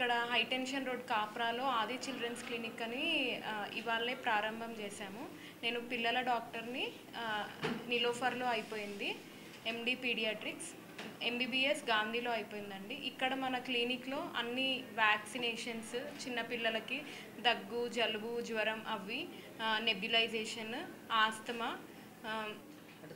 ఇక్కడ high tension road కాప్రాలో ఆది children's clinic అని ఇవాళే ప్రారంభం చేశాము. నేను పిల్లల డాక్టర్ని. నిలోఫర్లో అయిపోయింది, ఎండి పీడియాట్రిక్స్, ఎంబీబీఎస్ గాంధీలో అయిపోయిందండి. ఇక్కడ మన క్లినిక్లో అన్ని వ్యాక్సినేషన్స్, చిన్నపిల్లలకి దగ్గు, జలుబు, జ్వరం, అవి nebulization, asthma,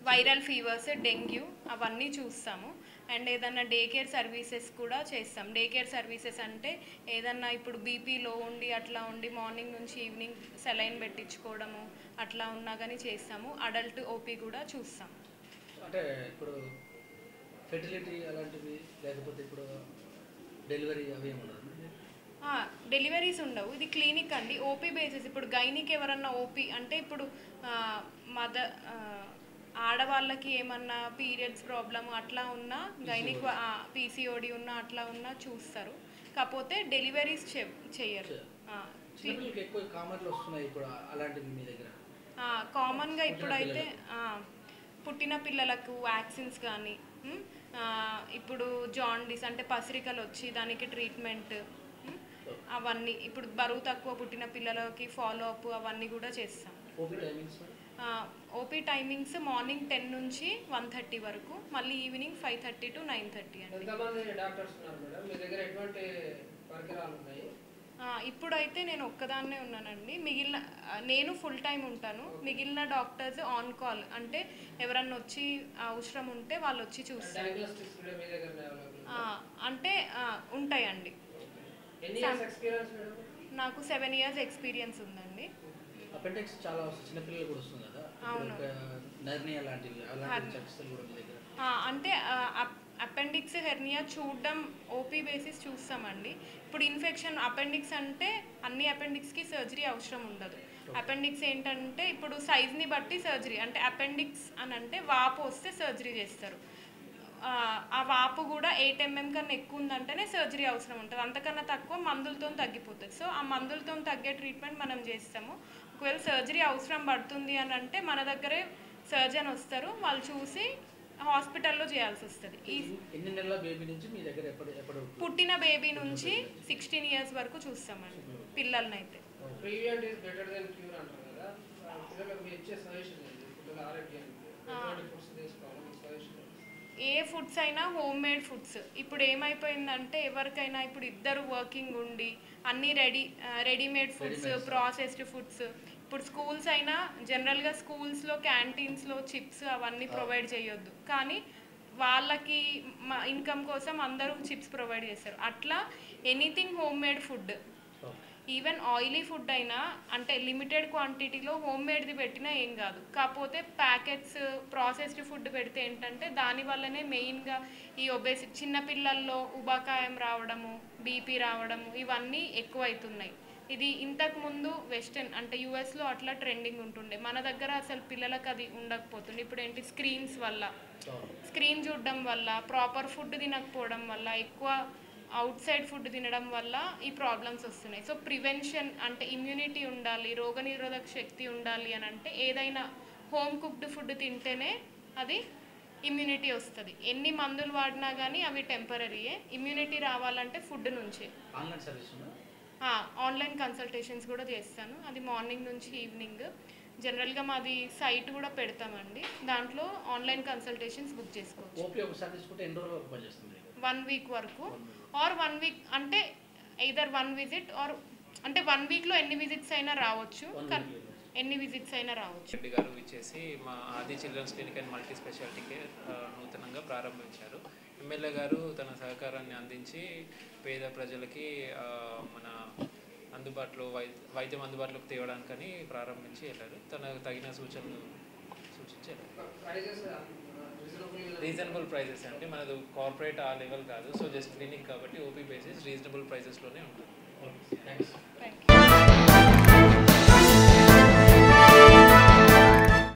viral fevers, dengue అవన్నీ చూస్తాము. అండ్ ఏదన్నా డే కేర్ సర్వీసెస్ కూడా చేస్తాం. డే కేర్ సర్వీసెస్ అంటే ఏదన్నా ఇప్పుడు బీపీ లో ఉండి అట్లా ఉండి మార్నింగ్ నుంచి ఈవినింగ్ సెలైన్ పెట్టించుకోవడము అట్లా ఉన్నా కానీ చేస్తాము. అడల్ట్ ఓపీ కూడా చూస్తాం. అంటే ఇప్పుడు ఫెర్టిలిటీ అలాంటివి లేకపోతే ఇప్పుడు డెలివరీ అవి ఏమన్నా? డెలివరీస్ ఉండవు, ఇది క్లినిక్ అండి. OP basis. ఇప్పుడు గైనిక్ ఎవరన్నా ఓపీ అంటే ఇప్పుడు ఆడవాళ్ళకి ఏమన్నా పీరియడ్స్ ప్రాబ్లమ్ అట్లా ఉన్నా, గైనిక్ పీసీఓడి ఉన్నా అట్లా ఉన్నా చూస్తారు. కాకపోతే డెలివరీస్ చెయ్యరు. కామన్గా ఇప్పుడైతే పుట్టిన పిల్లలకు వ్యాక్సిన్స్ కానీ, ఇప్పుడు జాండీస్ అంటే పసిరికలు వచ్చి దానికి ట్రీట్మెంట్, అవన్నీ ఇప్పుడు బరువు తక్కువ పుట్టిన పిల్లలకి ఫాలో అప్ అవన్నీ కూడా చేస్తాం. ఓపీ టైమింగ్స్ మార్నింగ్ 10 నుంచి 1:30 వరకు, మళ్ళీ ఈవినింగ్ 5:30 to 9:30 అండి. ఇప్పుడైతే నేను ఒక్కదాన్నే ఉన్నానండి. నేను ఫుల్ టైం ఉంటాను. మిగిలిన డాక్టర్స్ ఆన్ కాల్, అంటే ఎవరన్నా వచ్చి అవసరం ఉంటే వాళ్ళు వచ్చి చూస్తారు. అంటే ఉంటాయండి. నాకు 7 years ఎక్స్పీరియన్స్ ఉందండి. అపెండిక్స్ చాలా చిన్న పిల్లలు కూడా వస్తుంది కదా. అవును. హెర్నియా అలాంటి చికిత్సలు కూడా మీ దగ్గర? అంటే అపెండిక్స్, హెర్నియా చూడడం ఓపీ బేసిస్ చూస్తామండి. ఇప్పుడు ఇన్ఫెక్షన్ అపెండిక్స్ అంటే అన్ని అపెండిక్స్కి సర్జరీ అవసరం ఉండదు. అపెండిక్స్ ఏంటంటే ఇప్పుడు సైజ్ని బట్టి సర్జరీ, అంటే అపెండిక్స్ అని అంటే వాపు వస్తే సర్జరీ చేస్తారు. ఆ వాపు కూడా 8 mm కన్నా ఎక్కువ ఉందంటేనే సర్జరీ అవసరం ఉంటుంది. అంతకన్నా తక్కువ మందులతో తగ్గిపోతుంది. సో ఆ మందులతో తగ్గే ట్రీట్మెంట్ మనం చేస్తాము. ఒకవేళ సర్జరీ అవసరం పడుతుంది అని అంటే మన దగ్గరే సర్జన్ వస్తారు, వాళ్ళు చూసి హాస్పిటల్లో చేయాల్సి వస్తుంది. పుట్టిన బేబీ నుంచి 16 years వరకు చూస్తామండి పిల్లల్ని అయితే. ఏ ఫుడ్స్ అయినా హోమ్ మేడ్ ఫుడ్స్. ఇప్పుడు ఏమైపోయిందంటే ఎవరికైనా ఇప్పుడు ఇద్దరు వర్కింగ్ ఉండి అన్నీ రెడీమేడ్ ఫుడ్స్, ప్రాసెస్డ్ ఫుడ్స్. ఇప్పుడు స్కూల్స్ అయినా జనరల్గా స్కూల్స్లో క్యాంటీన్స్లో చిప్స్ అవన్నీ ప్రొవైడ్ చేయొద్దు, కానీ వాళ్ళకి ఇన్కమ్ కోసం అందరూ చిప్స్ ప్రొవైడ్ చేస్తారు. అట్లా anything home made food, even oily food అయినా అంటే లిమిటెడ్ క్వాంటిటీలో హోమ్ మేడ్ది పెట్టినా ఏం కాదు. కాకపోతే ప్యాకెట్స్ ప్రాసెస్డ్ ఫుడ్ పెడితే ఏంటంటే దానివల్లనే మెయిన్గా ఈ ఒబేసిటీ, చిన్నపిల్లల్లో ఉబాకాయం రావడము, బీపీ రావడము ఇవన్నీ ఎక్కువైతున్నాయి. ఇది ఇంతకుముందు వెస్టర్న్ అంటే యుఎస్లో అట్లా ట్రెండింగ్ ఉంటుండే, మన దగ్గర అసలు పిల్లలకు అది ఉండకపోతుంది. ఇప్పుడు ఏంటి స్క్రీన్స్ వల్ల, స్క్రీన్ చూడడం వల్ల, ప్రాపర్ ఫుడ్ తినకపోవడం వల్ల, ఎక్కువ అవుట్ సైడ్ ఫుడ్ తినడం వల్ల ఈ ప్రాబ్లమ్స్ వస్తున్నాయి. సో ప్రివెన్షన్ అంటే ఇమ్యూనిటీ ఉండాలి, రోగనిరోధక శక్తి ఉండాలి అని అంటే ఏదైనా హోమ్ కుక్డ్ ఫుడ్ తింటేనే అది ఇమ్యూనిటీ వస్తుంది. ఎన్ని మందులు వాడినా కానీ అవి టెంపరీయే. ఇమ్యూనిటీ రావాలంటే ఫుడ్ నుంచే. ఆన్లైన్ కన్సల్టేషన్స్ కూడా చేస్తాను, అది మార్నింగ్ నుంచి ఈవినింగ్. జనరల్గా మాది సైట్ కూడా పెడతామండి, దాంట్లో ఆన్లైన్ కన్సల్టేషన్స్ బుక్ చేసుకోవచ్చు. 1 week వరకు, ఆర్ 1 week అంటే either 1 visit ఆర్ అంటే 1 weekలో ఎన్ని విజిట్స్ అయినా రావచ్చు, ఎన్ని విజిట్స్ అయినా రావచ్చు. రెడ్డి గారు ఇచ్చేసి మా Aadi children's clinic and multi speciality care నూతనంగా ప్రారంభించారు. ఎమ్మెల్యే గారు తన సహకారాన్ని అందించి పేద ప్రజలకి మన అందుబాటులో వైద్యం అందుబాటులోకి తేవడానికని ప్రారంభించి వెళ్ళారు. తనకు తగిన సూచనలు సూచించారు. రీజనబుల్ ప్రైజెస్ అంటే మనది కార్పొరేట్ ఆ లెవెల్ కాదు. సో జస్ట్ క్లినిక్ కాబట్టి ఓపీ బేసిస్ రీజనబుల్ ప్రైజెస్లోనే ఉంటుంది. Thank you.